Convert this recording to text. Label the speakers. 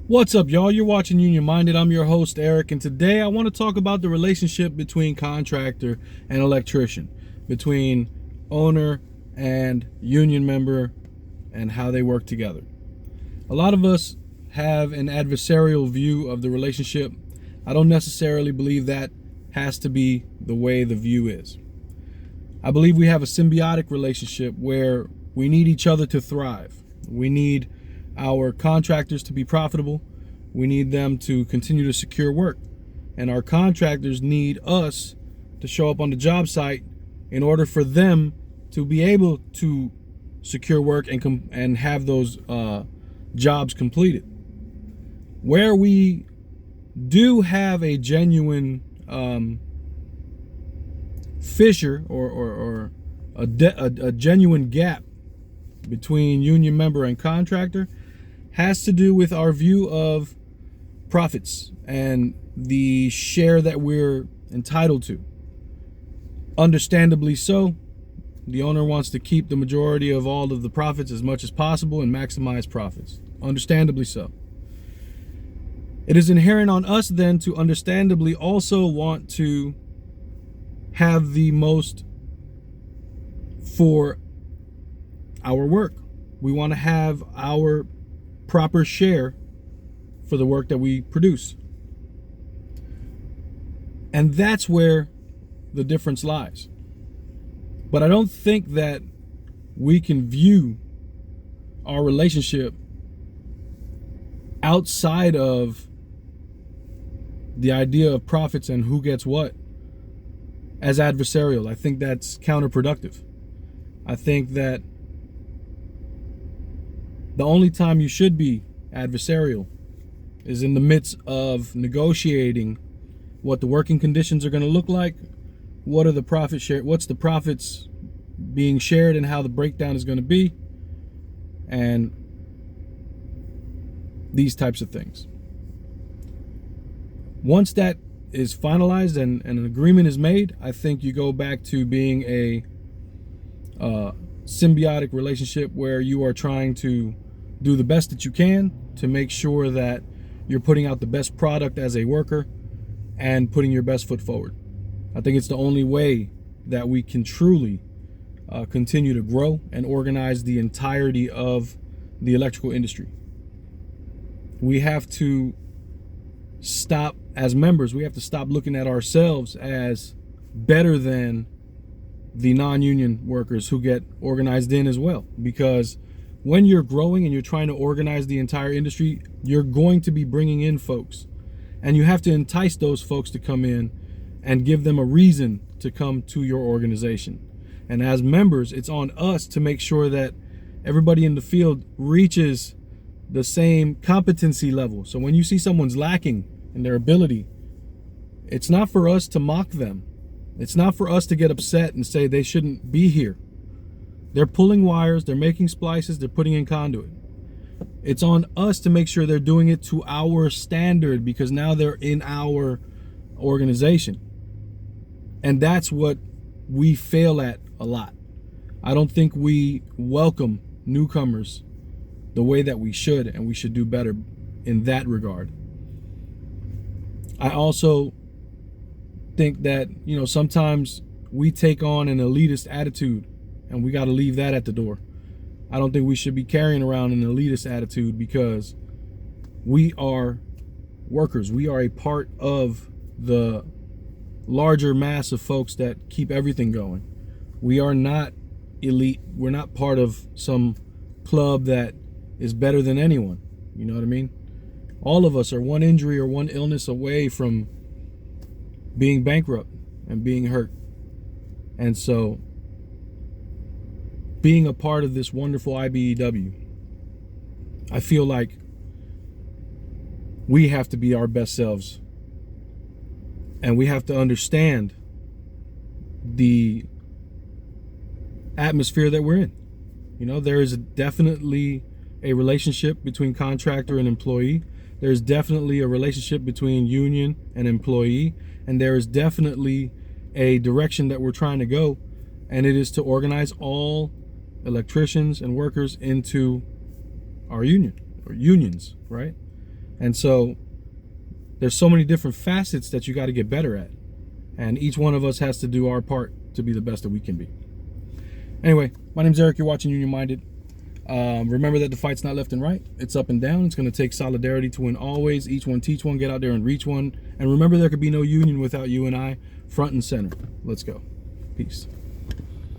Speaker 1: What's up, y'all? You're watching Union Minded. I'm your host, Eric, and today I want to talk about the relationship between contractor and electrician, between owner and union member, and how they work together. A lot of us have an adversarial view of the relationship. I don't necessarily believe that has to be the way the view is. I believe we have a symbiotic relationship where we need each other to thrive. We need our contractors to be profitable. We need them to continue to secure work. And our contractors need us to show up on the job site in order for them to be able to secure work and have those jobs completed. Where we do have a genuine fissure or a genuine gap between union member and contractor has to do with our view of profits and the share that we're entitled to. Understandably so, the owner wants to keep the majority of all of the profits as much as possible and maximize profits. Understandably so. It is inherent on us then to understandably also want to have the most for our work. We want to have our proper share for the work that we produce. And that's where the difference lies. But I don't think that we can view our relationship outside of the idea of profits and who gets what as adversarial. I think that's counterproductive. I think that the only time you should be adversarial is in the midst of negotiating what the working conditions are going to look like, what are the profit share, what's the profits being shared and how the breakdown is going to be, and these types of things. Once that is finalized and an agreement is made, I think you go back to being a symbiotic relationship where you are trying to do the best that you can to make sure that you're putting out the best product as a worker and putting your best foot forward. I think it's the only way that we can truly continue to grow and organize the entirety of the electrical industry. We have to stop, as members, we have to stop looking at ourselves as better than the non-union workers who get organized in as well. Because when you're growing and you're trying to organize the entire industry, you're going to be bringing in folks. And you have to entice those folks to come in and give them a reason to come to your organization. And as members, it's on us to make sure that everybody in the field reaches the same competency level. So when you see someone's lacking in their ability, it's not for us to mock them. It's not for us to get upset and say they shouldn't be here. They're pulling wires, they're making splices, they're putting in conduit. It's on us to make sure they're doing it to our standard because now they're in our organization. And that's what we fail at a lot. I don't think we welcome newcomers the way that we should, and we should do better in that regard. I also think that, sometimes we take on an elitist attitude and we got to leave that at the door. I don't think we should be carrying around an elitist attitude because we are workers. We are a part of the larger mass of folks that keep everything going. We are not elite. We're not part of some club that is better than anyone. You know what I mean? All of us are one injury or one illness away from being bankrupt and being hurt. And so being a part of this wonderful IBEW, I feel like we have to be our best selves. And we have to understand the atmosphere that we're in. There is definitely a relationship between contractor and employee. There's definitely a relationship between union and employee. And there is definitely a direction that we're trying to go. And it is to organize all electricians and workers into our union or unions, right? And so there's so many different facets that you got to get better at. And each one of us has to do our part to be the best that we can be. Anyway, my name's Eric. You're watching Union Minded. Remember that the fight's not left and right. It's up and down. It's going to take solidarity to win always. Each one teach one. Get out there and reach one. And remember, there could be no union without you and I front and center. Let's go. Peace.